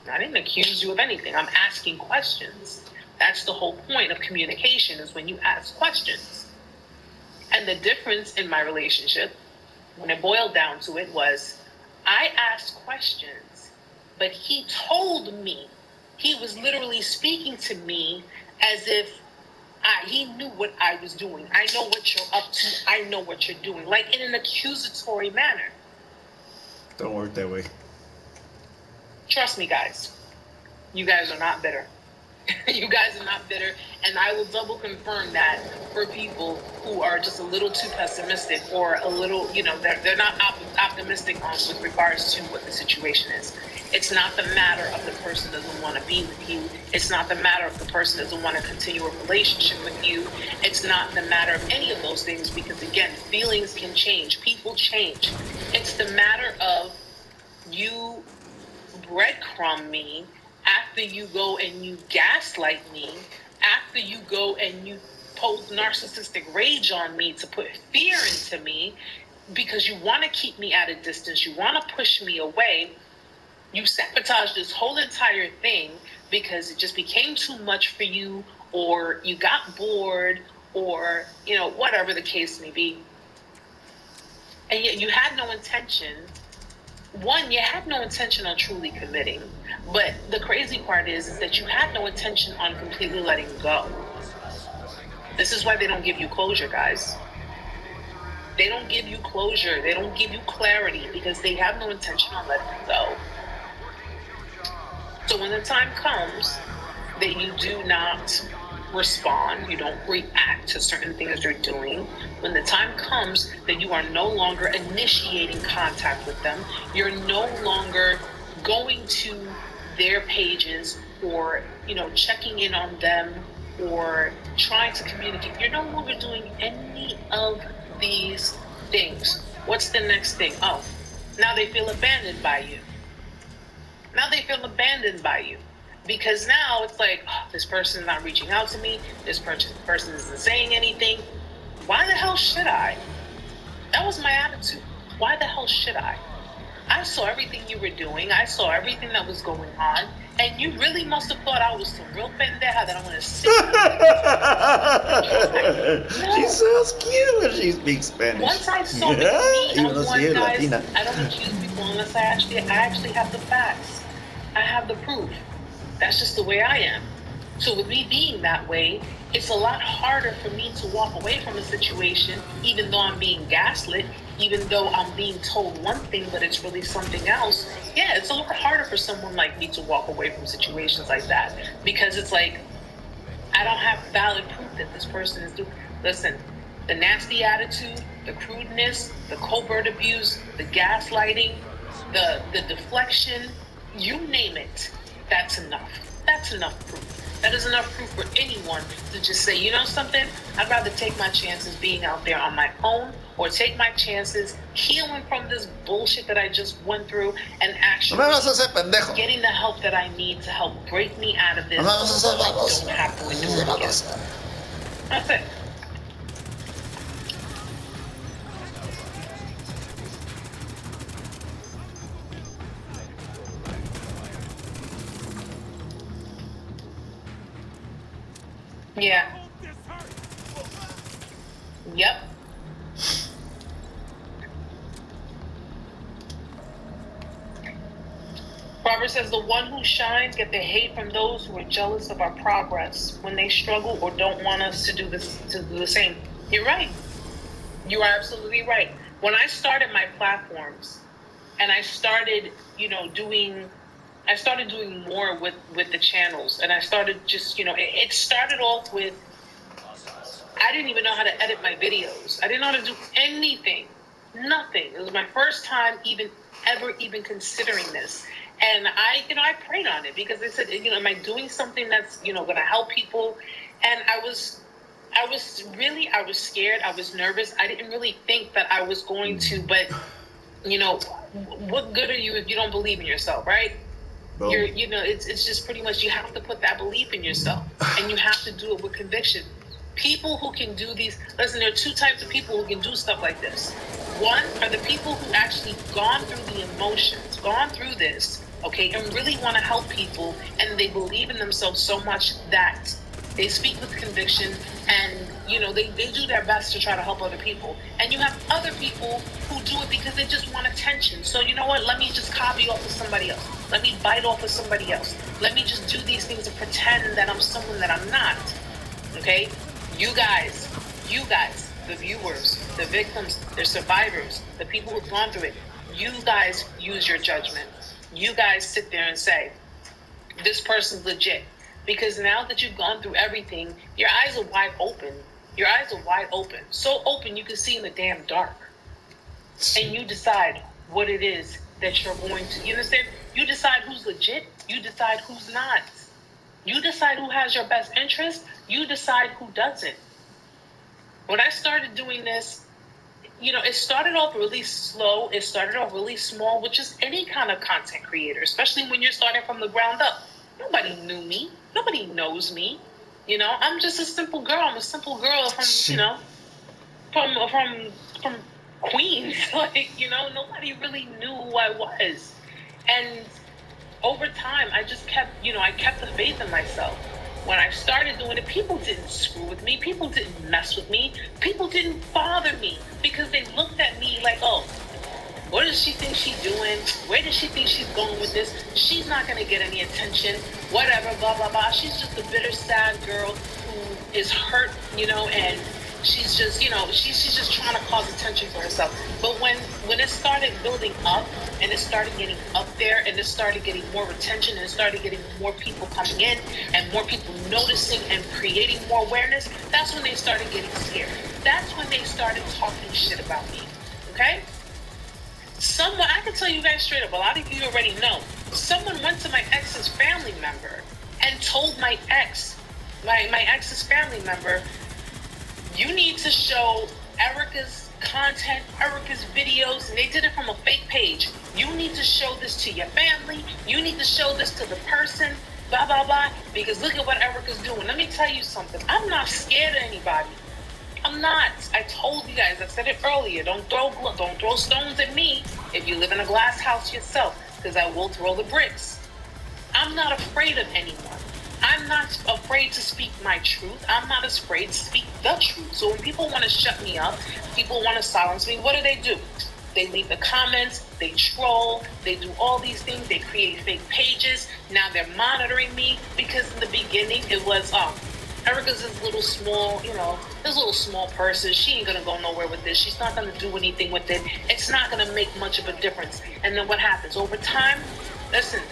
I didn't accuse you of anything. I'm asking questions. That's the whole point of communication, is when you ask questions. And the difference in my relationship, when it boiled down to it, was I asked questions, but he told me. He was literally speaking to me as if he knew what I was doing. I know what you're up to. I know what you're doing. Like in an accusatory manner. Don't work that way. Trust me, guys. You guys are not bitter. You guys are not bitter. And I will double confirm that for people who are just a little too pessimistic or a little, they're not optimistic on with regards to what the situation is. It's not the matter of the person doesn't want to be with you. It's not the matter of the person doesn't want to continue a relationship with you. It's not the matter of any of those things, because again, feelings can change. People change. It's the matter of you breadcrumb me after you go and you gaslight me, after you go and you post narcissistic rage on me to put fear into me, because you want to keep me at a distance, you want to push me away. You sabotage this whole entire thing because it just became too much for you, or you got bored, or whatever the case may be. And yet you had no intention. One, you had no intention on truly committing. But the crazy part is that you had no intention on completely letting go. This is why they don't give you closure, guys. They don't give you closure. They don't give you clarity because they have no intention on letting go. So when the time comes that you do not respond, you don't react to certain things they're doing, when the time comes that you are no longer initiating contact with them, you're no longer going to their pages or checking in on them or trying to communicate, you're no longer doing any of these things. What's the next thing? Oh, now they feel abandoned by you. Because now it's like, oh, this person's not reaching out to me. This person isn't saying anything. Why the hell should I? That was my attitude. Why the hell should I? I saw everything you were doing. I saw everything that was going on. And you really must have thought I was some real pendeja that I'm going to sit no. She sounds cute when she speaks Spanish. Once I saw the guys, I don't accuse people unless I actually have the facts. I have the proof. That's just the way I am. So with me being that way, it's a lot harder for me to walk away from a situation, even though I'm being gaslit, even though I'm being told one thing, but it's really something else. Yeah, it's a lot harder for someone like me to walk away from situations like that, because it's like, I don't have valid proof that this person is doing. Listen, the nasty attitude, the crudeness, the covert abuse, the gaslighting, the deflection, you name it, that's enough. That's enough proof. That is enough proof for anyone to just say, you know something, I'd rather take my chances being out there on my own, or take my chances healing from this bullshit that I just went through and actually getting the help that I need to help break me out of this. So I don't have to endure it again. That's it. Yeah. Yep. Proverbs says, the one who shines get the hate from those who are jealous of our progress when they struggle or don't want us to do the same. You're right. You are absolutely right. When I started my platforms and I started, doing more with the channels, and I started just, it started off with, I didn't even know how to edit my videos. I didn't know how to do anything. Nothing. It was my first time ever considering this. And I prayed on it because I said, am I doing something that's, going to help people? And I was scared. I was nervous. I didn't really think that I was going to, but, what good are you if you don't believe in yourself, right? Boom. It's just pretty much, you have to put that belief in yourself, and you have to do it with conviction. People who can do these, listen, there are two types of people who can do stuff like this. One are the people who actually gone through the emotions, gone through this, okay, and really want to help people, and they believe in themselves so much that they speak with conviction, and they do their best to try to help other people. And you have other people who do it because they just want attention. So you know what? Let me just copy off of somebody else. Let me bite off of somebody else. Let me just do these things and pretend that I'm someone that I'm not. Okay? You guys, the viewers, the victims, the survivors, the people who've gone through it, you guys use your judgment. You guys sit there and say, this person's legit. Because now that you've gone through everything, your eyes are wide open. Your eyes are wide open. So open you can see in the damn dark. And you decide what it is that you're going to. You understand? You decide who's legit. You decide who's not. You decide who has your best interest. You decide who doesn't. When I started doing this, it started off really slow. It started off really small, which is any kind of content creator, especially when you're starting from the ground up. Nobody knew me. Nobody knows me. I'm just a simple girl. I'm a simple girl from Queens. Nobody really knew who I was. And over time, I just kept the faith in myself. When I started doing it, people didn't screw with me. People didn't mess with me. People didn't bother me because they looked at me like, oh, what does she think she's doing? Where does she think she's going with this? She's not going to get any attention. Whatever, blah, blah, blah. She's just a bitter, sad girl who is hurt, and she's just, she's just trying to cause attention for herself. But when it started building up and it started getting up there and it started getting more attention and it started getting more people coming in and more people noticing and creating more awareness, that's when they started getting scared. That's when they started talking shit about me, okay? I can tell you guys straight up, a lot of you already know. Someone went to my ex's family member and told my ex's family member, you need to show Erica's content, Erica's videos, and they did it from a fake page. You need to show this to your family. You need to show this to the person, blah, blah, blah, because look at what Erica's doing. Let me tell you something. I'm not scared of anybody. I'm not. I told you guys, I said it earlier, don't throw stones at me if you live in a glass house yourself, because I will throw the bricks. I'm not afraid of anyone. I'm not afraid to speak my truth. I'm not afraid to speak the truth. So when people want to shut me up, people want to silence me, what do? They leave the comments, they troll, they do all these things, they create fake pages. Now they're monitoring me because in the beginning it was, Erica's this little small person. She ain't gonna go nowhere with this. She's not gonna do anything with it. It's not gonna make much of a difference. And then what happens? Over time, listen,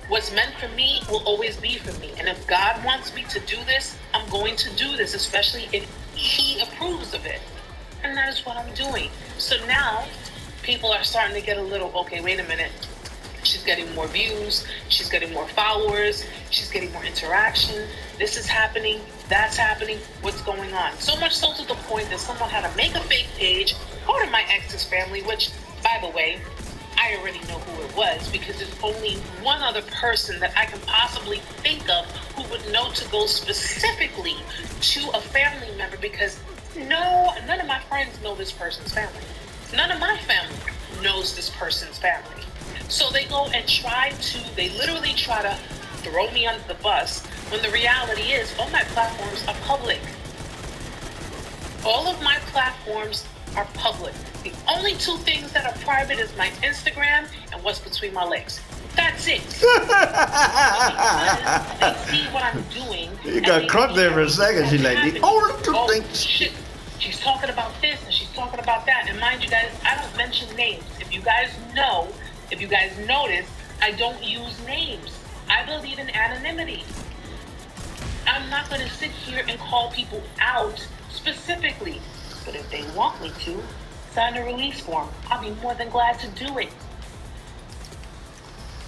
what's meant for me will always be for me. And if God wants me to do this, I'm going to do this, especially if He approves of it. And that is what I'm doing. So now, people are starting to get a little, okay, wait a minute. She's getting more views. She's getting more followers. She's getting more interaction. This is happening. That's happening. What's going on? So much so to the point that someone had to make a fake page, go to my ex's family, which, by the way, I already know who it was because there's only one other person that I can possibly think of who would know to go specifically to a family member because none of my friends know this person's family. None of my family knows this person's family. So they go and they literally try to throw me under the bus when the reality is all my platforms are public. All of my platforms are public. The only two things that are private is my Instagram and what's between my legs. That's it. They see what I'm doing. You got caught there for a second. She's like, the only two things. Shit. She's talking about this and she's talking about that. And mind you guys, I don't mention names. If you guys notice, I don't use names. I believe in anonymity. I'm not going to sit here and call people out specifically. But if they want me to, sign a release form. I'll be more than glad to do it.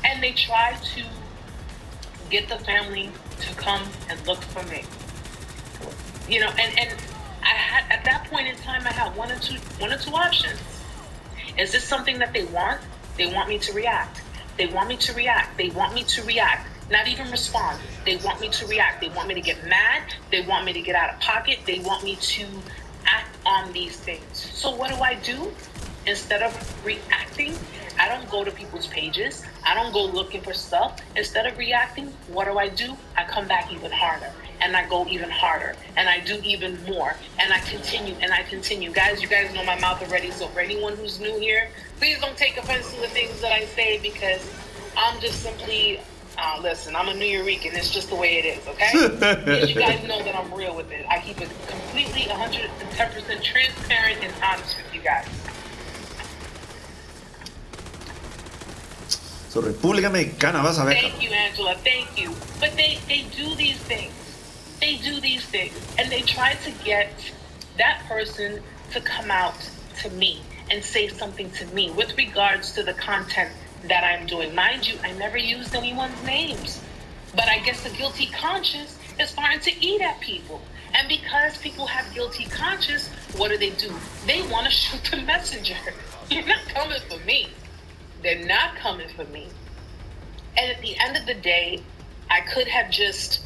And they try to get the family to come and look for me. And I had, at that point in time, I had one or two options. Is this something that they want? They want me to react. They want me to react. They want me to react. Not even respond. They want me to react. They want me to get mad. They want me to get out of pocket. They want me to act on these things. So what do? Instead of reacting, I don't go to people's pages. I don't go looking for stuff. Instead of reacting, what do? I come back even harder. And I go even harder. And I do even more. And I continue and I continue. Guys, you guys know my mouth already. So for anyone who's new here, please don't take offense to the things that I say, because I'm just simply... listen, I'm a New Yorican. It's just the way it is, okay? And you guys know that I'm real with it. I keep it completely 110% transparent and honest with you guys. So, República Mexicana, vas a ver. Thank you, Angela. Thank you. But they do these things. They do these things. And they try to get that person to come out to me and say something to me with regards to the content that I'm doing. Mind you, I never used anyone's names. But I guess the guilty conscience is starting to eat at people. And because people have guilty conscience, what do? They want to shoot the messenger. You're not coming for me. They're not coming for me. And at the end of the day, I could have just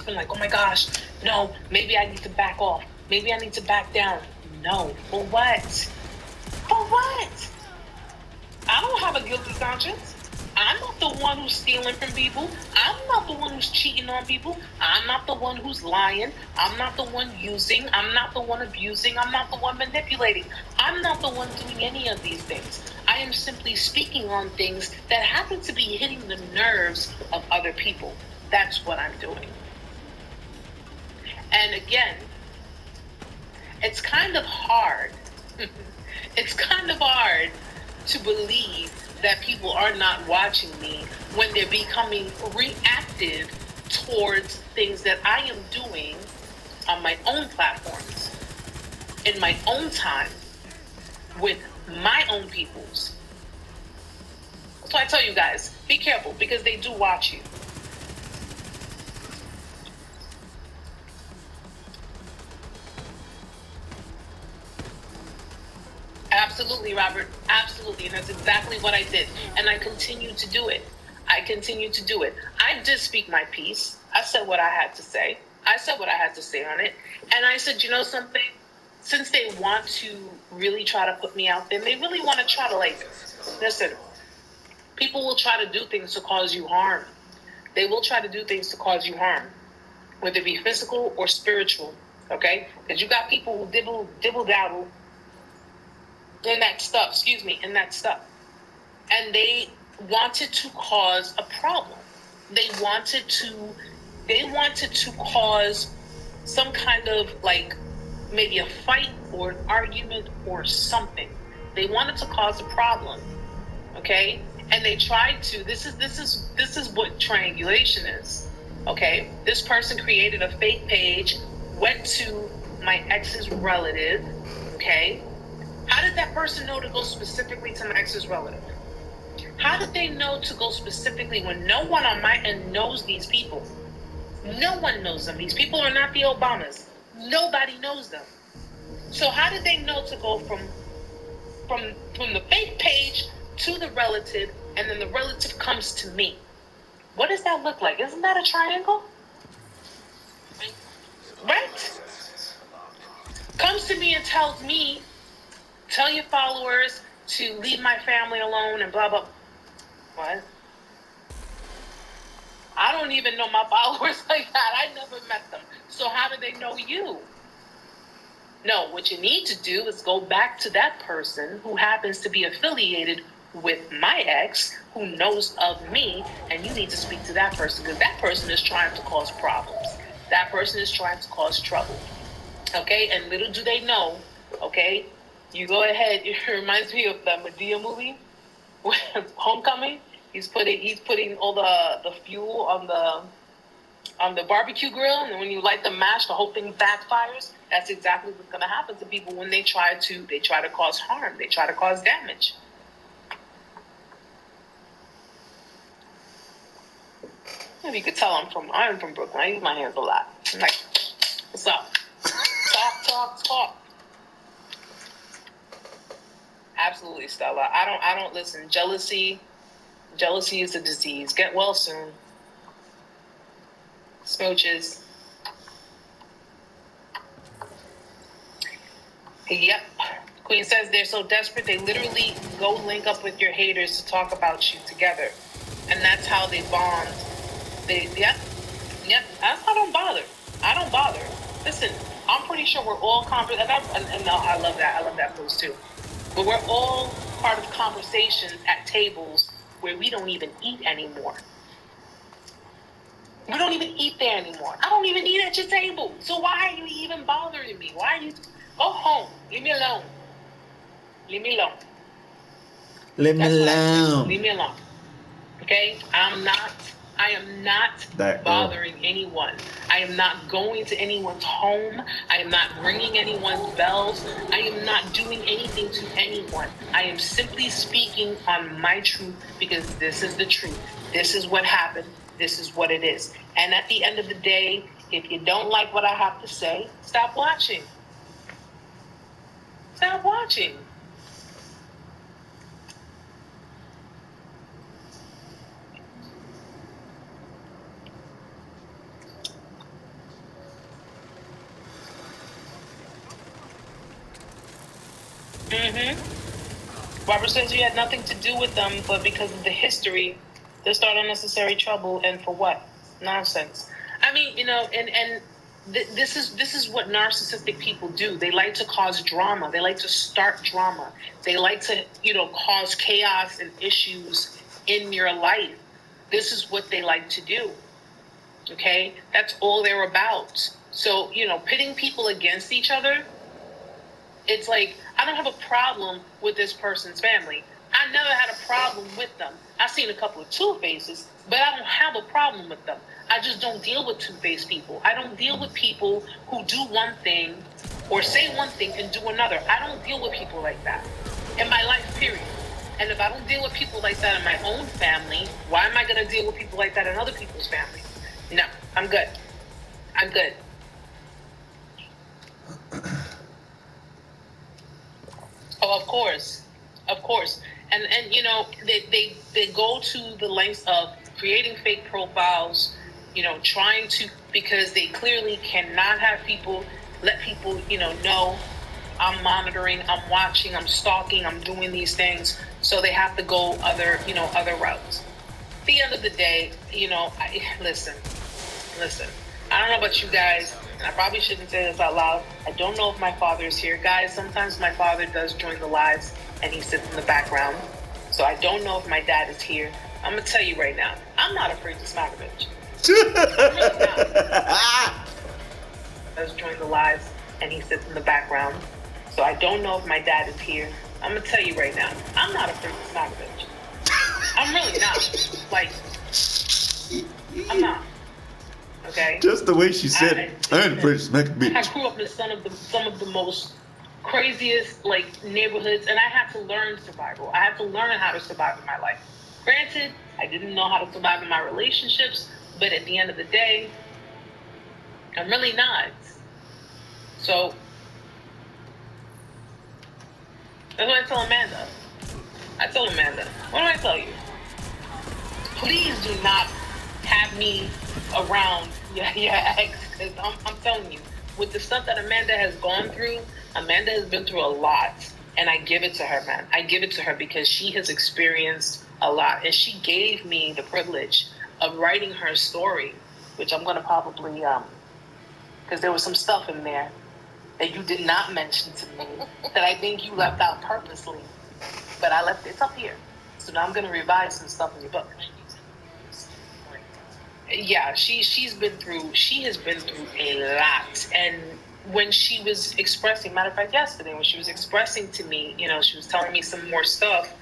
been like, oh my gosh, no, maybe I need to back off. Maybe I need to back down. No, for what? For what? I don't have a guilty conscience. I'm not the one who's stealing from people. I'm not the one who's cheating on people. I'm not the one who's lying. I'm not the one using. I'm not the one abusing. I'm not the one manipulating. I'm not the one doing any of these things. I am simply speaking on things that happen to be hitting the nerves of other people. That's what I'm doing. And again, it's kind of hard. It's kind of hard to believe that people are not watching me when they're becoming reactive towards things that I am doing on my own platforms, in my own time, with my own peoples. So I tell you guys, be careful, because they do watch you. Absolutely, Robert. Absolutely. And that's exactly what I did. And I continue to do it. I did speak my piece. I said what I had to say. On it. And I said, you know something? Since they want to really try to put me out there, they really want to try to, listen, people will try to do things to cause you harm. They will try to do things to cause you harm, whether it be physical or spiritual, okay? Because you got people who dibble-dabble in that stuff. And they wanted to cause a problem. They wanted to cause some kind of, maybe a fight or an argument or something. They wanted to cause a problem, okay? And they tried to. This is what triangulation is, okay? This person created a fake page, went to my ex's relative, okay? How did that person know to go specifically to my ex's relative? How did they know to go specifically when no one on my end knows these people? No one knows them. These people are not the Obamas. Nobody knows them. So how did they know to go from the fake page to the relative, and then the relative comes to me? What does that look like? Isn't that a triangle? Right? Comes to me and tells me, tell your followers to leave my family alone and blah, blah. What? I don't even know my followers like that. I never met them. So how do they know you? No, what you need to do is go back to that person who happens to be affiliated with my ex, who knows of me, and you need to speak to that person, because that person is trying to cause problems. That person is trying to cause trouble. Okay? And little do they know, okay? You go ahead. It reminds me of the Madea movie, Homecoming. He's putting all the fuel on the barbecue grill, and when you light the match, the whole thing backfires. That's exactly what's going to happen to people when they try to cause harm. They try to cause damage. Maybe you could tell I'm from Brooklyn. I use my hands a lot. I'm like, what's up? Talk. Absolutely, Stella. I don't listen. Jealousy is a disease. Get well soon. Smooches. Yep. Queen says they're so desperate they literally go link up with your haters to talk about you together, and that's how they bond. Yeah. I don't bother. I don't bother. Listen, I'm pretty sure we're all and no, I love that. I love that post too. But we're all part of conversations at tables where we don't even eat anymore. We don't even eat there anymore. I don't even eat at your table. So why are you even bothering me? Why are you? Go home. Leave me alone. Leave me alone. Leave me alone. Leave me alone. Okay? I am not bothering anyone. I am not going to anyone's home. I am not ringing anyone's bells. I am not doing anything to anyone. I am simply speaking on my truth because this is the truth. This is what happened. This is what it is. And at the end of the day, if you don't like what I have to say, stop watching. Stop watching. Robert says you had nothing to do with them, but because of the history, they start unnecessary trouble, and for what? Nonsense. I mean, this is what narcissistic people do. They like to cause drama. They like to start drama. They like to, cause chaos and issues in your life. This is what they like to do. Okay? That's all they're about. So, pitting people against each other, it's like, I don't have a problem with this person's family. I never had a problem with them. I've seen a couple of two-faces, but I don't have a problem with them. I just don't deal with two-faced people. I don't deal with people who do one thing or say one thing and do another. I don't deal with people like that in my life, period. And if I don't deal with people like that in my own family, why am I going to deal with people like that in other people's family? No, I'm good. I'm good. Oh, of course. And they go to the lengths of creating fake profiles, trying to, because they clearly cannot let people, know I'm monitoring, I'm watching, I'm stalking, I'm doing these things. So they have to go other routes. At the end of the day, listen. I don't know about you guys, and I probably shouldn't say this out loud. I don't know if my father is here. Guys, sometimes my father does join the lives, and he sits in the background. So I don't know if my dad is here. I'm going to tell you right now, I'm not afraid to smack a bitch. I'm really not. Does join the lives, and he sits in the background. So I don't know if my dad is here. I'm going to tell you right now, I'm not afraid to smack a bitch. I'm really not. Like, I'm not. Okay. Just the way she said it. I ain't afraid to smack a bitch. I grew up in some of the most craziest neighborhoods, and I had to learn survival. I had to learn how to survive in my life. Granted, I didn't know how to survive in my relationships, but at the end of the day, I'm really not. So that's what I tell Amanda. What do I tell you? Please do not have me around your ex, because I'm telling you, with the stuff that Amanda has gone through, Amanda has been through a lot, and I give it to her, man. I give it to her because she has experienced a lot, and she gave me the privilege of writing her story, which I'm going to probably, because there was some stuff in there that you did not mention to me that I think you left out purposely, but it's up here. So now I'm going to revise some stuff in your book. Yeah, she has been through a lot. And when she was expressing, matter of fact, yesterday, when she was expressing to me, she was telling me some more stuff,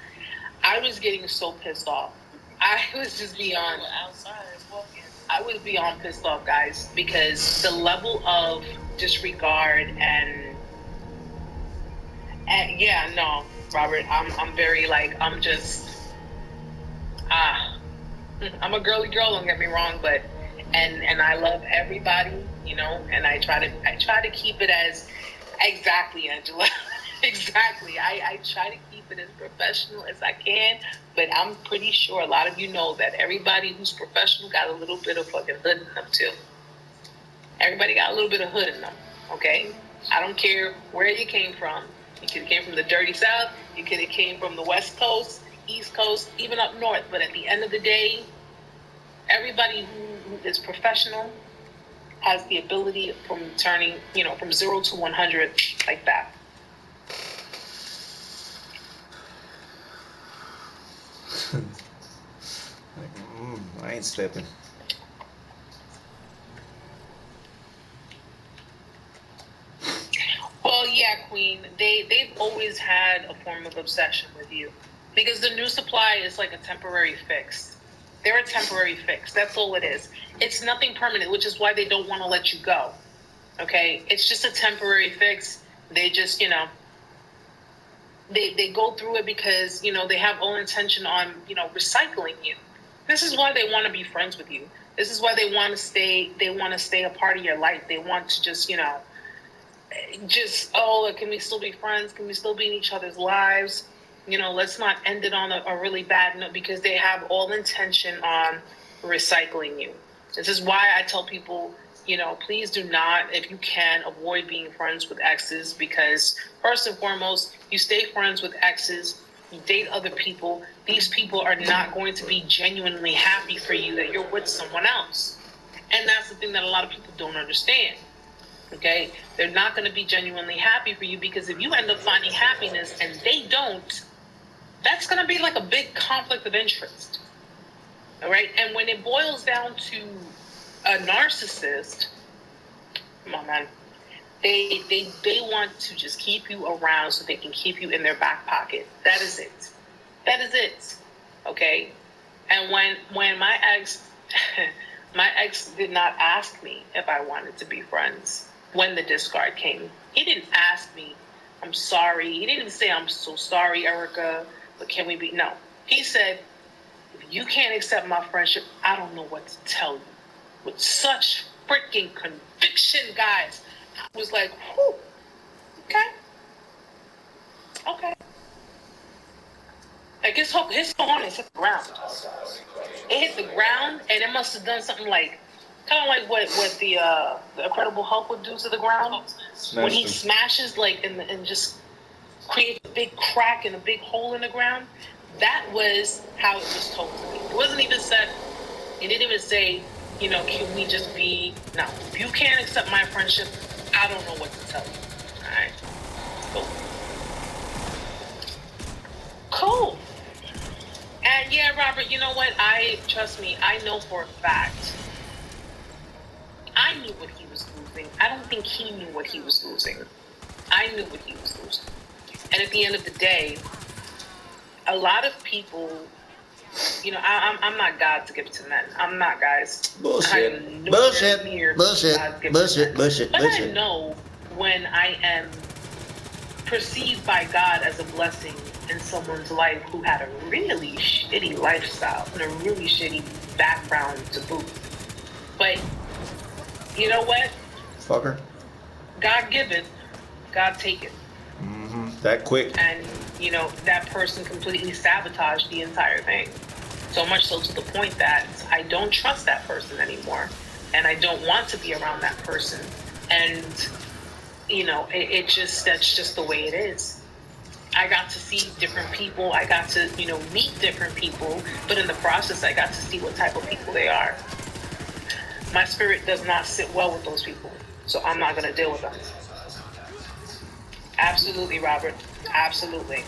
I was getting so pissed off. I was just beyond I was beyond pissed off, guys, because the level of disregard and yeah, no, Robert, I'm very I'm just I'm a girly girl, don't get me wrong, but and I love everybody, and I try to keep it as exactly, Angela. Exactly. I try to keep it as professional as I can, but I'm pretty sure a lot of you know that everybody who's professional got a little bit of fucking hood in them too. Everybody got a little bit of hood in them, okay? I don't care where you came from. You could have came from the dirty South. You could have came from the West Coast, East Coast, even up north. But at the end of the day, everybody who is professional has the ability from turning, from 0 to 100 like that. I ain't slipping. Well, yeah, Queen. They've always had a form of obsession with you, because the new supply is like a temporary fix. They're a temporary fix. That's all it is. It's nothing permanent, which is why they don't want to let you go. Okay, it's just a temporary fix. They just, they go through it because they have all intention on recycling you. This is why they want to be friends with you. This is why they want to stay. They want to stay a part of your life. They want to just can we still be friends? Can we still be in each other's lives? Let's not end it on a really bad note, because they have all intention on recycling you. This is why I tell people, please do not, if you can, avoid being friends with exes, because first and foremost, you stay friends with exes, you date other people. These people are not going to be genuinely happy for you that you're with someone else. And that's the thing that a lot of people don't understand. Okay, they're not going to be genuinely happy for you, because if you end up finding happiness and they don't, that's going to be like a big conflict of interest. All right, and when it boils down to a narcissist, come on, man, they want to just keep you around so they can keep you in their back pocket. That is it. That is it. Okay, and when my ex did not ask me if I wanted to be friends. When the discard came, he didn't ask me, I'm sorry. He didn't say, I'm so sorry, Erica, but can we be? No. He said, if you can't accept my friendship, I don't know what to tell you. With such freaking conviction, guys. I was like, whew, okay. Like his phone hit the ground. It hit the ground, and it must have done something like, kind of like what the Incredible Hulk would do to the ground when he smashes and just creates a big crack and a big hole in the ground. That was how it was told to me. It wasn't even said. It didn't even say, can we just be? No. If you can't accept my friendship, I don't know what to tell you. All right. Cool. And yeah, Robert, you know what? Trust me, I know for a fact. I knew what he was losing. I don't think he knew what he was losing. I knew what he was losing. And at the end of the day, a lot of people, I'm not God to give to men. I'm not, guys. Bullshit. Bullshit. Bullshit. I know when I am perceived by God as a blessing in someone's life who had a really shitty lifestyle and a really shitty background to boot. But you know what? Fucker. God give it, God take it. Mm-hmm. That quick. And, that person completely sabotaged the entire thing. So much so to the point that I don't trust that person anymore. And I don't want to be around that person. And, that's just the way it is. I got to see different people. I got to, meet different people. But in the process, I got to see what type of people they are. My spirit does not sit well with those people, so I'm not going to deal with them. Absolutely, Robert. Absolutely.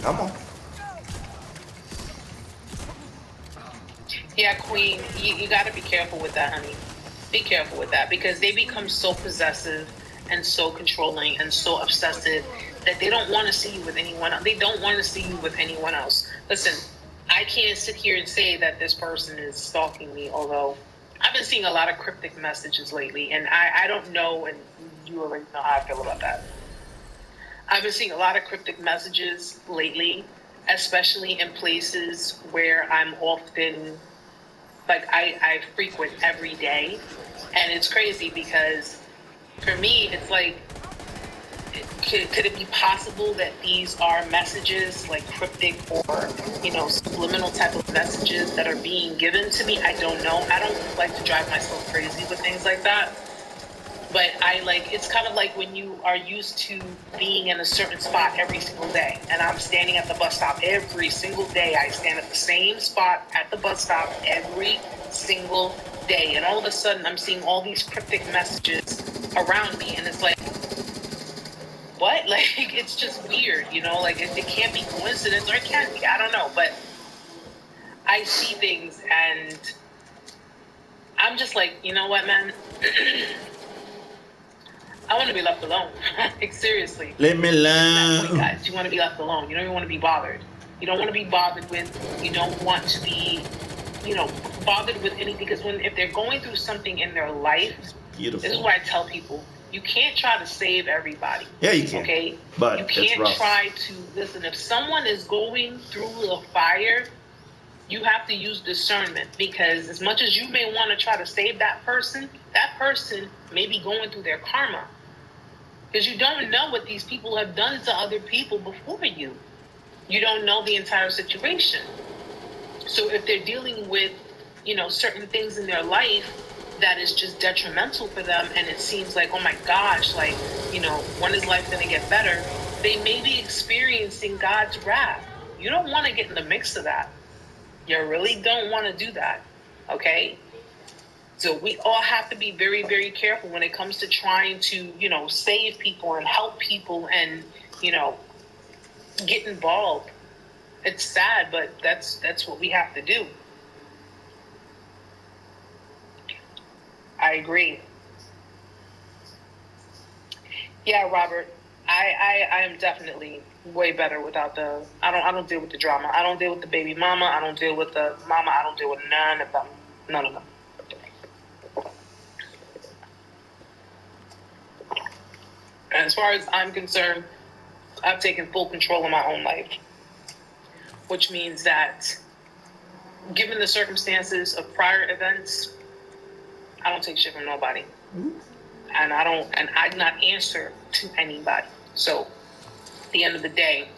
Come on. Yeah, Queen, you got to be careful with that, honey. Be careful with that, because they become so possessive and so controlling and so obsessive that they don't want to see you with anyone else. They don't want to see you with anyone else. Listen, I can't sit here and say that this person is stalking me, although I've been seeing a lot of cryptic messages lately, and I don't know, and you already know how I feel about that. I've been seeing a lot of cryptic messages lately, especially in places where I'm often, I frequent every day. And it's crazy because for me, it's like, Could it be possible that these are messages, like cryptic or, subliminal type of messages that are being given to me? I don't know. I don't like to drive myself crazy with things like that. But it's kind of like when you are used to being in a certain spot every single day. And I'm standing at the bus stop every single day. I stand at the same spot at the bus stop every single day. And all of a sudden, I'm seeing all these cryptic messages around me. And it's like, what? It's just weird, it can't be coincidence, or it can be. I don't know. But I see things and I'm just like, you know what, man? I want to be left alone. Seriously. Let me alone. Guys, you want to be left alone. You don't even want to be bothered. You don't want to be bothered with. You don't want to be, bothered with anything. Because if they're going through something in their life, beautiful. This is what I tell people. You can't try to save everybody. Yeah, you can. Okay? But you can't try to, listen, if someone is going through a fire, you have to use discernment, because as much as you may want to try to save that person may be going through their karma. Because you don't know what these people have done to other people before you. You don't know the entire situation. So if they're dealing with, certain things in their life that is just detrimental for them, and it seems like, oh my gosh, when is life going to get better? They may be experiencing God's wrath. You don't want to get in the mix of that. You really don't want to do that, okay? So we all have to be very, very careful when it comes to trying to, save people and help people and, get involved. It's sad, but that's what we have to do. I agree. Yeah, Robert, I am definitely way better without I don't deal with the drama. I don't deal with the baby mama. I don't deal with the mama. I don't deal with none of them. None of them. And as far as I'm concerned, I've taken full control of my own life, which means that given the circumstances of prior events, I don't take shit from nobody. Mm-hmm. And I do not answer to anybody. So at the end of the day,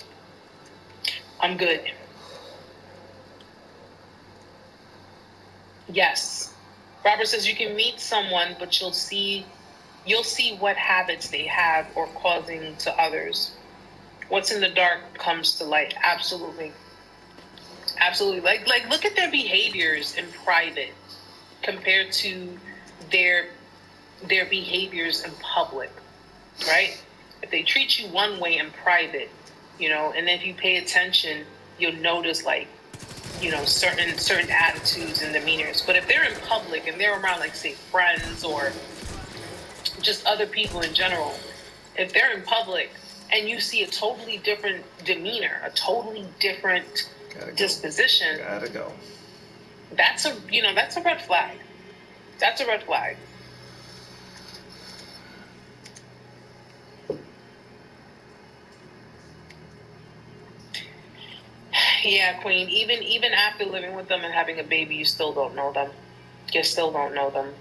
I'm good. Yes. Robert says you can meet someone, but you'll see what habits they have or causing to others. What's in the dark comes to light. Absolutely. Absolutely. Like look at their behaviors in private compared to their behaviors in public, right? If they treat you one way in private, and if you pay attention, you'll notice certain attitudes and demeanors. But if they're in public and they're around, say, friends or just other people in general, if they're in public and you see a totally different demeanor, a totally different disposition, gotta go. That's a red flag. That's a red flag. Yeah, Queen. Even after living with them and having a baby, you still don't know them. You still don't know them.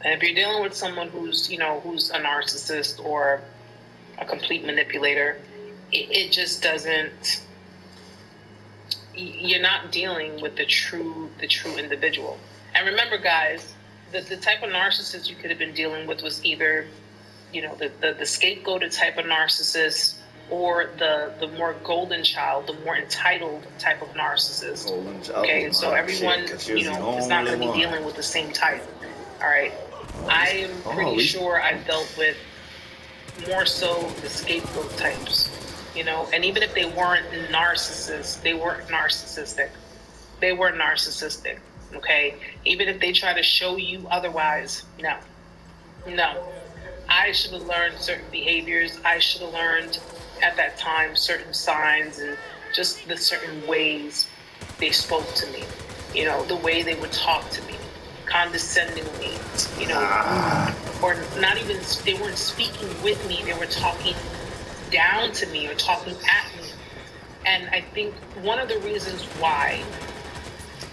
And if you're dealing with someone who's a narcissist or a complete manipulator, it just doesn't. You're not dealing with the true individual. And remember, guys, the type of narcissist you could have been dealing with was either, the scapegoated type of narcissist, or the more golden child, the more entitled type of narcissist. Okay, so everyone, is not going to be dealing with the same type. All right, I am pretty sure I've dealt with more so the scapegoat types, and even if they weren't narcissists, they weren't narcissistic. They were narcissistic, okay? Even if they try to show you otherwise, no. I should have learned certain behaviors. I should have learned at that time certain signs and just the certain ways they spoke to me, the way they would talk to me, condescendingly, or not even, they weren't speaking with me, they were talking down to me or talking at me. And I think one of the reasons why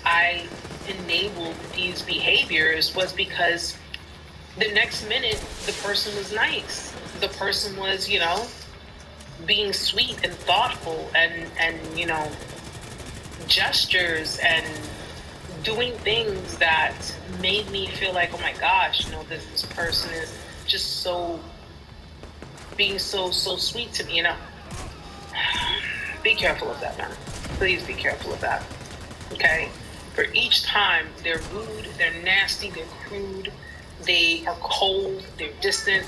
I enabled these behaviors was because the next minute the person was nice. The person was, being sweet and thoughtful and gestures and doing things that made me feel like, oh my gosh, this person is just so being so sweet to me, Be careful of that, man. Please be careful of that. Okay? For each time, they're rude, they're nasty, they're crude, they are cold, they're distant.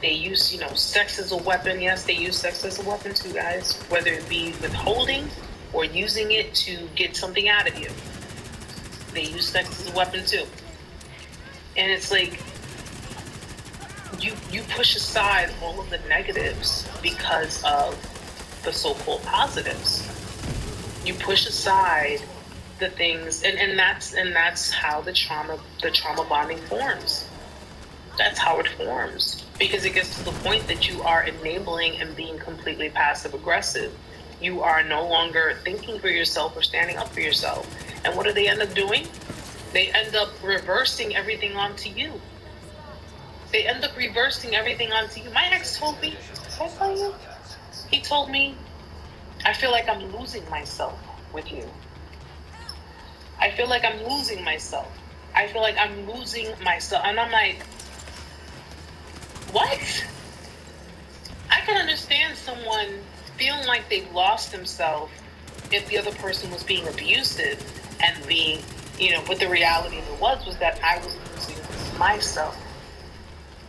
They use, sex as a weapon. Yes, they use sex as a weapon too, guys. Whether it be withholding or using it to get something out of you. They use sex as a weapon too. And it's like, you push aside all of the negatives because of the so-called positives. You push aside the things, and that's how the trauma bonding forms. That's how it forms, because it gets to the point that you are enabling and being completely passive aggressive. You are no longer thinking for yourself or standing up for yourself. And what do they end up doing? They end up reversing everything onto you. They end up reversing everything onto you. My ex told me, did I tell you? He told me, I feel like I'm losing myself with you. I feel like I'm losing myself. I feel like I'm losing myself. And I'm like, what? I can understand someone feeling like they've lost themselves if the other person was being abusive and being, but the reality of it was that I was losing myself.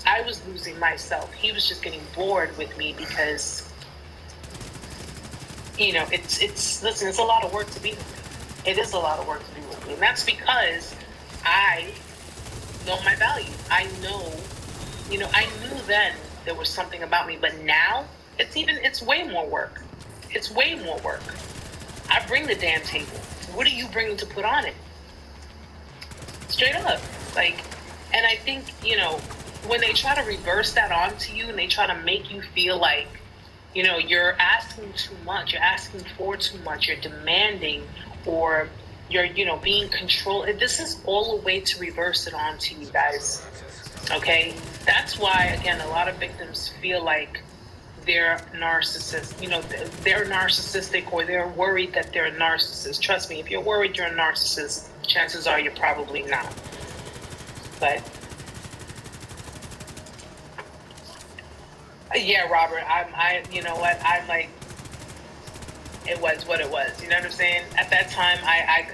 I was losing myself. He was just getting bored with me because, it's a lot of work to be with me. It is a lot of work to be with me. And that's because I know my value. I know, I knew then there was something about me, but now it's way more work. It's way more work. I bring the damn table. What are you bringing to put on it? Straight up. And I think, when they try to reverse that onto you and they try to make you feel like, you're asking too much, you're asking for too much, you're demanding, or you're, being controlled. This is all a way to reverse it onto you guys. Okay? That's why, again, a lot of victims feel like they're narcissists. They're narcissistic, or they're worried that they're a narcissist. Trust me, if you're worried you're a narcissist, chances are you're probably not. But yeah, Robert, I'm like, it was what it was. You know what I'm saying? At that time, I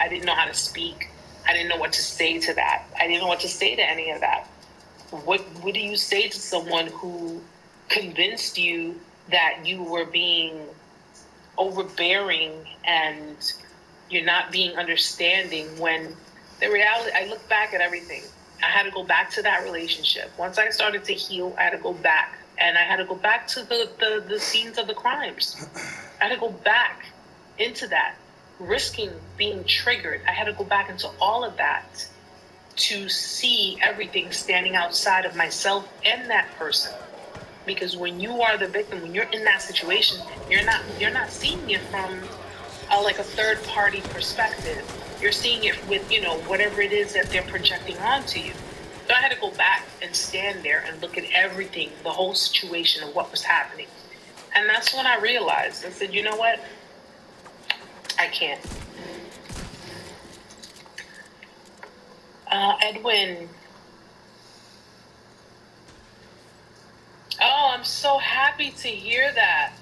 didn't know how to speak. I didn't know what to say to that. I didn't know what to say to any of that. What do you say to someone who convinced you that you were being overbearing and you're not being understanding, when the reality, I look back at everything. I had to go back to that relationship. Once I started to heal, I had to go back. And I had to go back to the scenes of the crimes. I had to go back into that, risking being triggered. I had to go back into all of that to see everything standing outside of myself and that person. Because when you are the victim, when you're in that situation, you're not seeing it from a third party perspective. You're seeing it with, whatever it is that they're projecting onto you. So I had to go back and stand there and look at everything, the whole situation of what was happening. And that's when I realized, I said, you know what? I can't. Edwin. Oh, I'm so happy to hear that.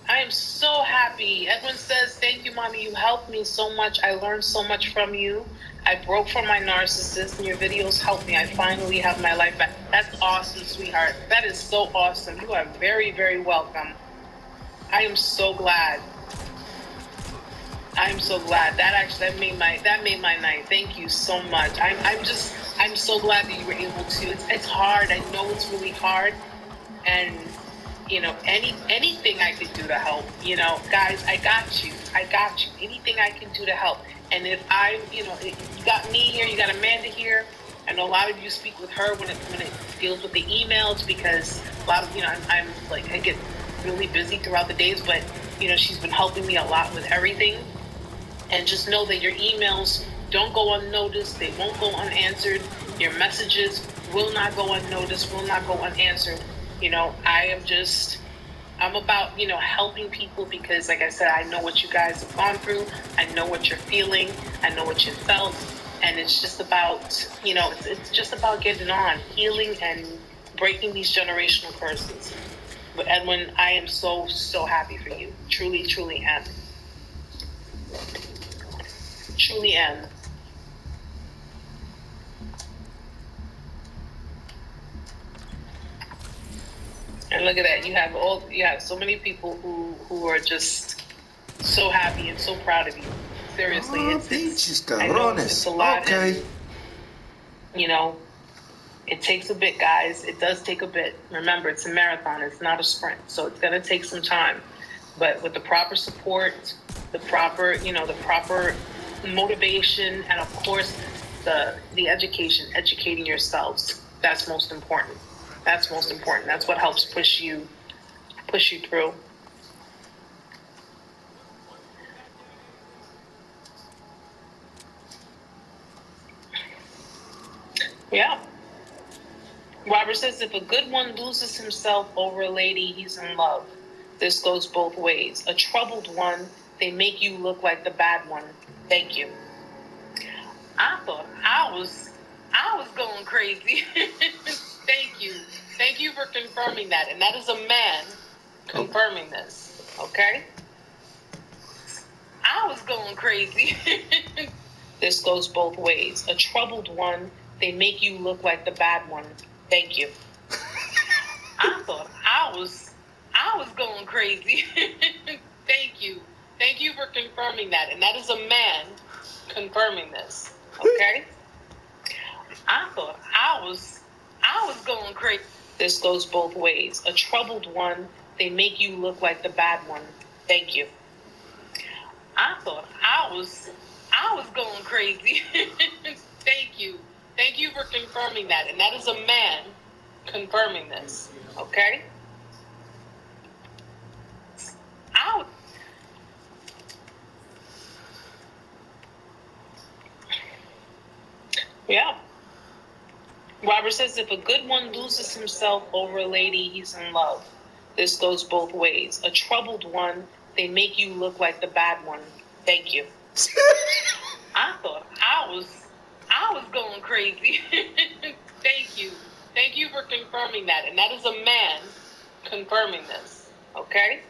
I am so happy. Edwin says, thank you, Mommy. You helped me so much. I learned so much from you. I broke from my narcissist, and your videos helped me. I finally have my life back. That's awesome, sweetheart. That is so awesome. You are very, very welcome. I am so glad. I'm so glad. That made my night. Thank you so much. I'm so glad that you were able to. It's hard. I know it's really hard. And anything I could do to help, guys, I got you. Anything I can do to help. And if you got me here, you got Amanda here. I know a lot of you speak with her when it deals with the emails, because a lot of, I'm like, I get really busy throughout the days, but, she's been helping me a lot with everything. And just know that your emails don't go unnoticed. They won't go unanswered. Your messages will not go unnoticed, will not go unanswered. I am just I'm about, helping people because, like I said, I know what you guys have gone through. I know what you're feeling. I know what you felt. And it's just about, it's just about getting on, healing and breaking these generational curses. But Edwin, I am so, so happy for you. Truly, truly am. Truly am. And look at that. You have so many people who are just so happy and so proud of you. Seriously, I know it's a lot. Okay. And, it takes a bit, guys. It does take a bit. Remember, it's a marathon. It's not a sprint. So it's going to take some time. But with the proper support, the proper motivation, and of course, the education, educating yourselves. That's most important. That's most important. That's what helps push you through. Yeah. Robert says, if a good one loses himself over a lady, he's in love. This goes both ways. A troubled one, they make you look like the bad one. Thank you. I thought I was going crazy. Thank you. Thank you for confirming that. And that is a man confirming this. Okay? I was going crazy. This goes both ways. A troubled one, they make you look like the bad one. Thank you. I thought I was going crazy. Thank you. Thank you for confirming that. And that is a man confirming this. Okay? I thought I was going crazy. This goes both ways. A troubled one, they make you look like the bad one. Thank you. I thought I was going crazy. Thank you. Thank you for confirming that. And that is a man confirming this. Okay? Yeah. Robert says, if a good one loses himself over a lady, he's in love. This goes both ways. A troubled one, they make you look like the bad one. Thank you. I thought I was going crazy. Thank you. Thank you for confirming that. And that is a man confirming this. Okay?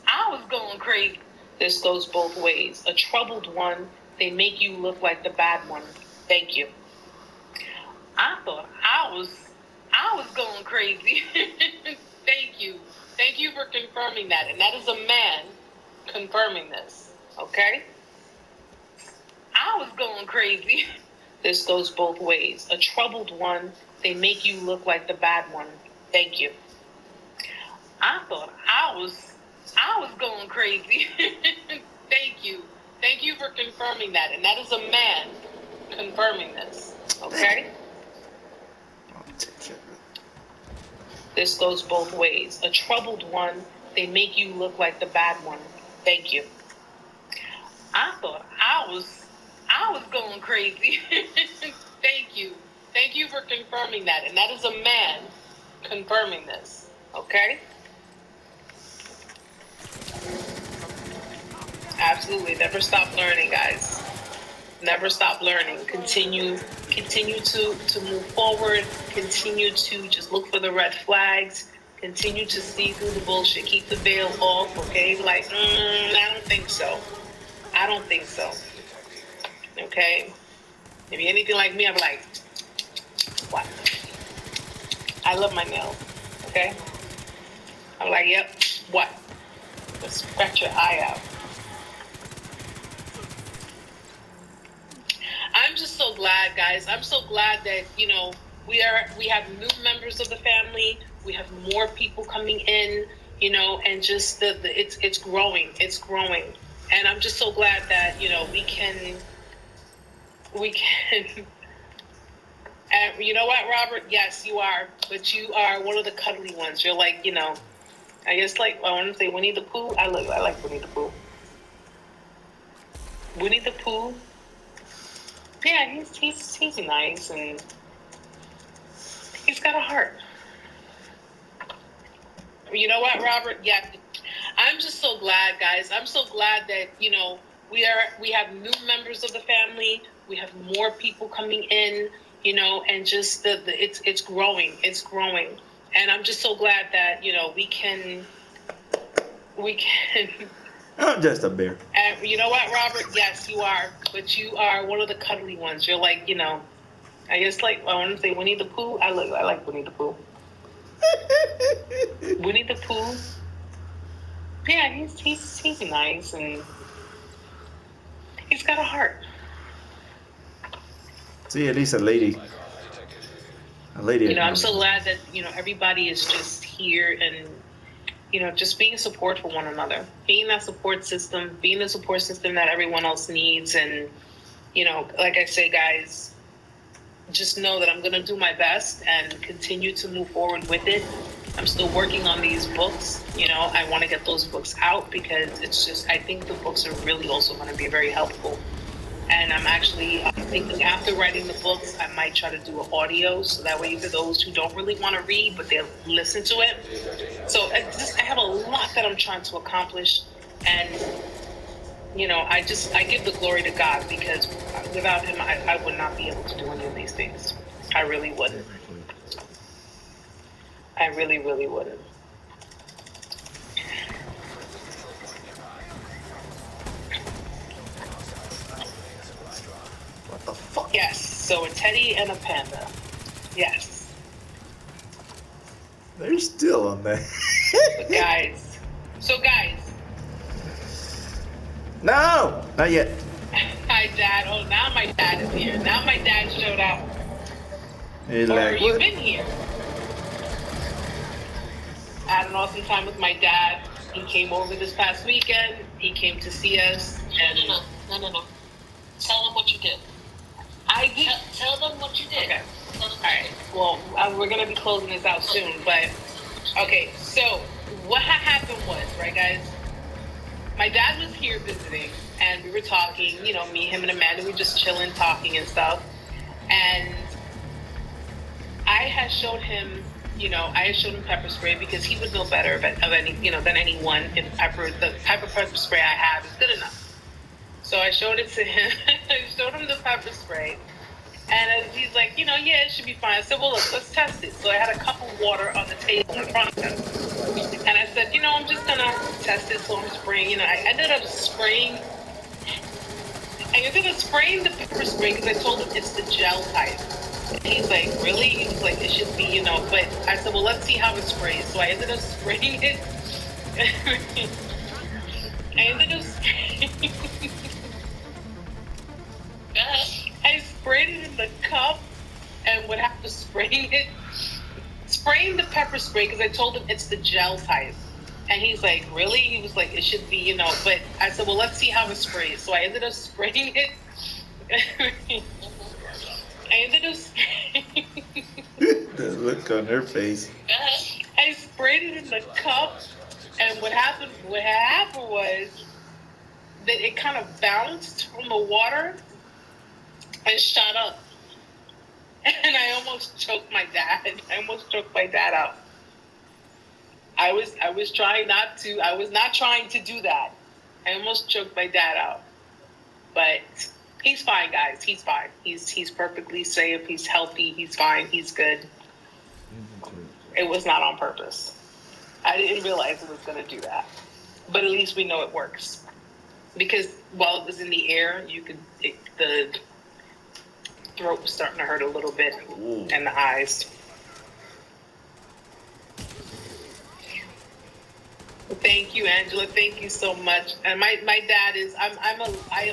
I was going crazy. This goes both ways. A troubled one, they make you look like the bad one. Thank you. I thought I was going crazy. Thank you. Thank you for confirming that. And that is a man confirming this. Okay? I was going crazy. This goes both ways. A troubled one, they make you look like the bad one. Thank you. I thought I was going crazy. Thank you. Thank you for confirming that. And that is a man confirming this. Okay? This goes both ways. A troubled one, they make you look like the bad one. Thank you. I thought I was going crazy. Thank you. Thank you for confirming that. And that is a man confirming this. Okay? Absolutely. Never stop learning, guys. Never stop learning. Continue to move forward. Continue to just look for the red flags. Continue to see through the bullshit. Keep the veil off, okay? Like, I don't think so. I don't think so. Okay? If you're anything like me, I'm like, what? I love my nails, okay? I'm like, yep, what? Just scratch your eye out. I'm just so glad, guys. I'm so glad that, we have new members of the family. We have more people coming in, and just it's growing. It's growing. And I'm just so glad that, we can and you know what, Robert? Yes, you are. But you are one of the cuddly ones. You're like, I guess I want to say Winnie the Pooh. I like Winnie the Pooh. Winnie the Pooh. Yeah, he's nice and he's got a heart. You know what, Robert? Yeah, I'm just so glad, guys. I'm so glad that we have new members of the family. We have more people coming in, and just it's growing. It's growing, and I'm just so glad that we can. I'm just a bear. And you know what, Robert? Yes, you are, but you are one of the cuddly ones. You're like, I guess like I want to say Winnie the Pooh. I like Winnie the Pooh. Winnie the Pooh. Yeah, he's nice and he's got a heart. See, at least a lady. I'm so glad that everybody is just here and just being support for one another, being that support system, being the support system that everyone else needs, and like I say, guys, just know that I'm gonna do my best and continue to move forward with it. I'm still working on these books. I want to get those books out because I think the books are really also going to be very helpful. And I'm thinking after writing the books, I might try to do an audio so that way for those who don't really want to read, but they'll listen to it. So I have a lot that I'm trying to accomplish. And, I give the glory to God because without him, I would not be able to do any of these things. I really wouldn't. I really, really wouldn't. What the fuck? Yes, so a teddy and a panda. Yes. They're still on that. Guys. No, not yet. Hi, Dad. Oh, now my dad is here. Now my dad showed up. He's Or like, you've what? been here. I had an awesome time with my dad. He came over this past weekend. He came to see us. And No. Tell them what you did. I did. Tell them what you did. Okay. All right. Well, we're going to be closing this out soon. But, okay. So, what happened was, right, guys? My dad was here visiting. And we were talking. Me, him, and Amanda, we were just chilling, talking and stuff. And I had showed him pepper spray because he would know better of any, than anyone if the type of pepper spray I have is good enough. So I showed it to him. I showed him the pepper spray. And he's like, yeah, it should be fine. I said, well, look, let's test it. So I had a cup of water on the table in front of him. And I said, I'm just going to test it. So I'm spraying, I ended up spraying the pepper spray because I told him it's the gel type. And he's like, really? He was like, it should be, but I said, well, let's see how it sprays. So I ended up spraying it. I sprayed it in the cup, and what happened was spraying the pepper spray because I told him it's the gel type. And he's like, really? He was like, it should be, but I said, well, let's see how it sprays. So I ended up spraying it. The look on her face. I sprayed it in the cup, and what happened was that it kind of bounced from the water and shot up. And I almost choked my dad. Out. I was not trying to do that. I almost choked my dad out. But he's fine, guys. He's fine. He's perfectly safe. He's healthy. He's fine. He's good. It was not on purpose. I didn't realize it was going to do that. But at least we know it works. Because while it was in the air, the throat was starting to hurt a little bit. Ooh. And the eyes. Thank you, Angela. Thank you so much. And my dad is I am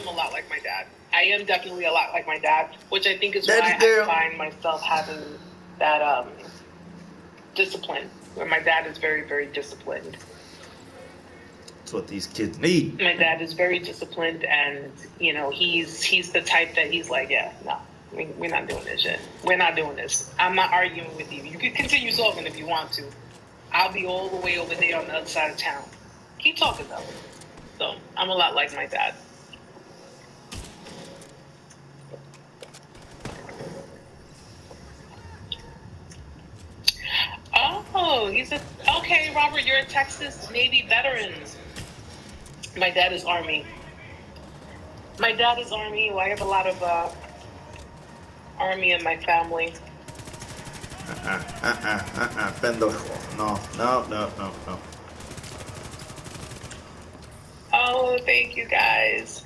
a lot like my dad. I am definitely a lot like my dad, which I think is why I find myself having that discipline. Where my dad is very, very disciplined. That's what these kids need. My dad is very disciplined, and he's the type that he's like, yeah, no, we're not doing this shit. We're not doing this. I'm not arguing with you. You can continue talking if you want to. I'll be all the way over there on the other side of town. Keep talking though. So I'm a lot like my dad. Oh, Okay, Robert, you're a Texas Navy veteran. My dad is Army. My dad is Army. Well, I have a lot of Army in my family. Pendejo. No. Oh, thank you guys.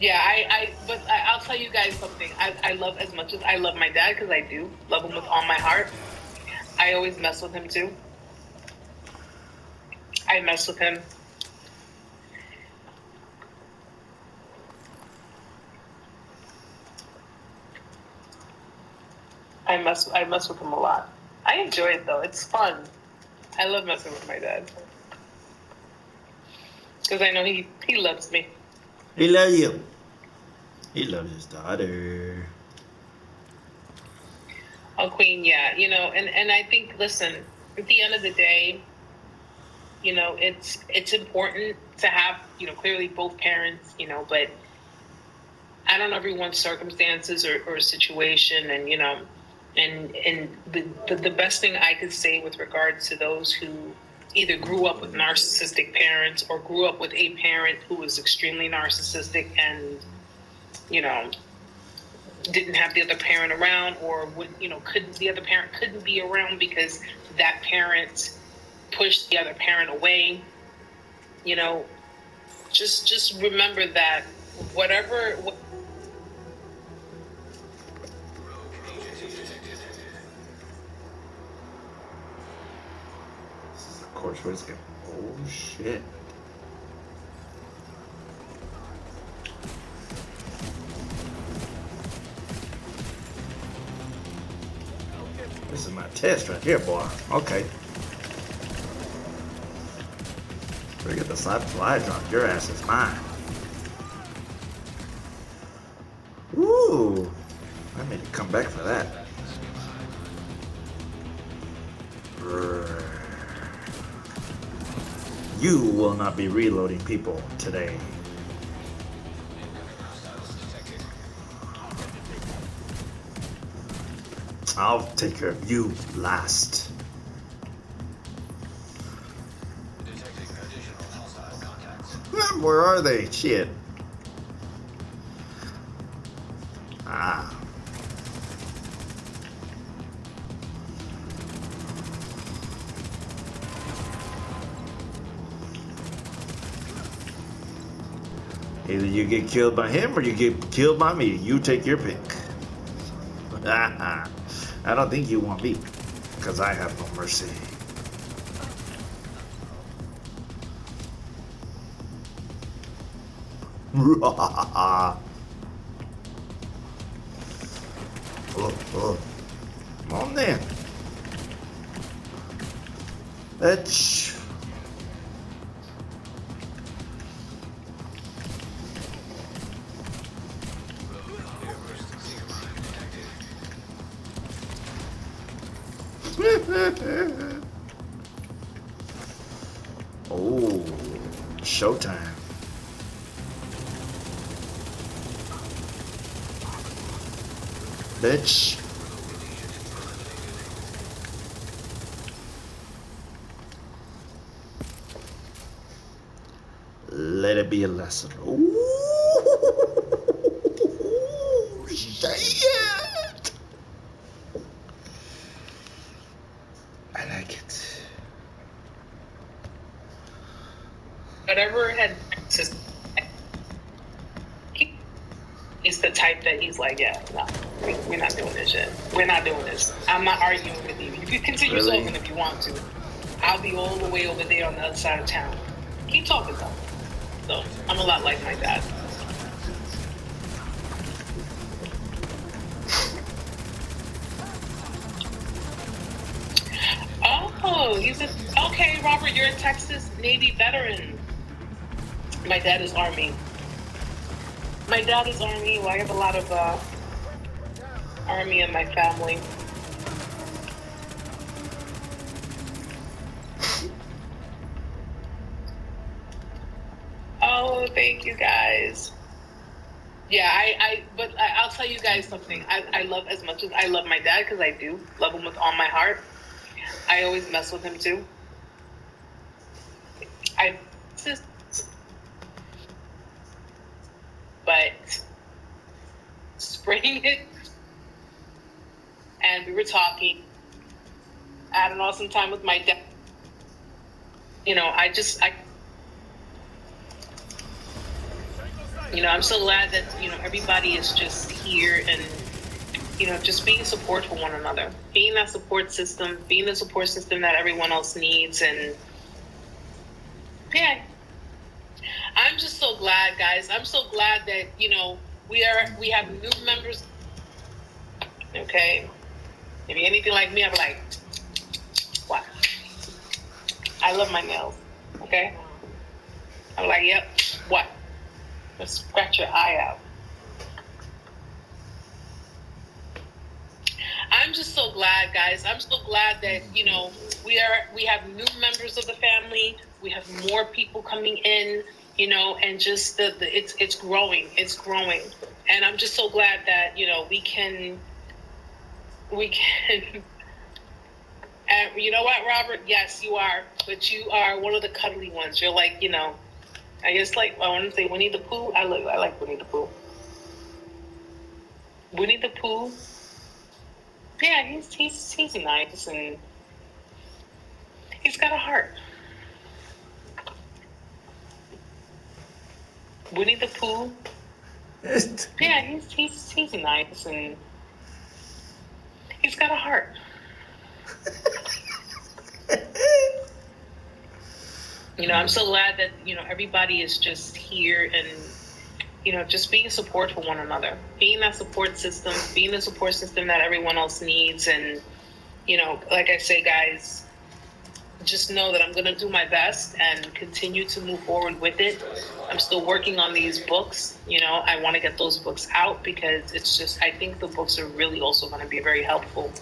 Yeah, I'll tell you guys something. I love, as much as I love my dad, because I do love him with all my heart, I always mess with him too. I mess with him. I mess with him a lot. I enjoy it though. It's fun. I love messing with my dad. Because I know he loves me. He loves you. He loves his daughter. Oh, Queen, yeah. And I think, listen, at the end of the day, it's important to have, clearly both parents, but I don't know everyone's circumstances or situation, and and the best thing I could say with regards to those who either grew up with narcissistic parents or grew up with a parent who was extremely narcissistic and didn't have the other parent around, or the other parent couldn't be around because that parent pushed the other parent away. Just remember that whatever. Of course, where's it go? Oh shit. This is my test right here, boy. Okay. Forget the fly drop. Your ass is mine. Ooh. I made you come back for that. You will not be reloading people today. I'll take care of you last. Where are they? Shit. Ah. Either you get killed by him or you get killed by me. You take your pick. I don't think you want me, because I have no mercy. Come on then. Let's. Oh, showtime. Bitch. Let it be a lesson. Ooh, shit. I like it. Whatever had just, he's the type that he's like, yeah, no, we're not doing this shit. We're not doing this. I'm not arguing with you. You can continue talking if you want to. I'll be all the way over there on the other side of town. Keep talking though. So I'm a lot like my dad. Oh, okay, Robert, you're a Texas Navy veteran. My dad is Army. My dad is Army. Well, I have a lot of Army in my family. Oh, thank you guys. Yeah, I'll tell you guys something. I love, as much as I love my dad, because I do love him with all my heart, I always mess with him too. I just, but spraying it, and we were talking. I had an awesome time with my dad. I'm so glad that, everybody is just here and, just being support for one another, being that support system, being the support system that everyone else needs. And yeah, I'm just so glad, guys. I'm so glad that, we have new members. Okay. If you're anything like me, I'm like, what? I love my nails. Okay. I'm like, yep, what? Let's scratch your eye out. I'm just so glad, guys. I'm so glad that, we have new members of the family. We have more people coming in, and just it's growing. It's growing. And I'm just so glad that, we can and you know what, Robert? Yes, you are. But you are one of the cuddly ones. You're like, I guess, like, I want to say Winnie the Pooh. I like Winnie the Pooh. Winnie the Pooh. Yeah, he's nice, and he's got a heart. Winnie the Pooh. Yeah, he's nice, and he's got a heart. I'm so glad that, everybody is just here and, just being support for one another, being that support system, being the support system that everyone else needs. And, like I say, guys, just know that I'm going to do my best and continue to move forward with it. I'm still working on these books. I want to get those books out because it's just, I think the books are really also going to be very helpful.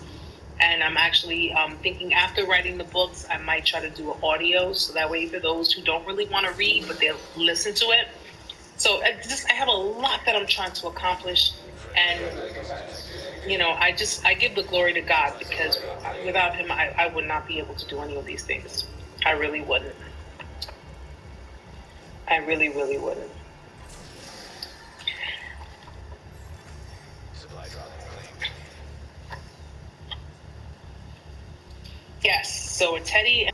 And I'm actually thinking after writing the books, I might try to do an audio. So that way for those who don't really want to read, but they'll listen to it. So I have a lot that I'm trying to accomplish. And, I give the glory to God, because without him, I would not be able to do any of these things. I really wouldn't. I really, really wouldn't. Yes. So Teddy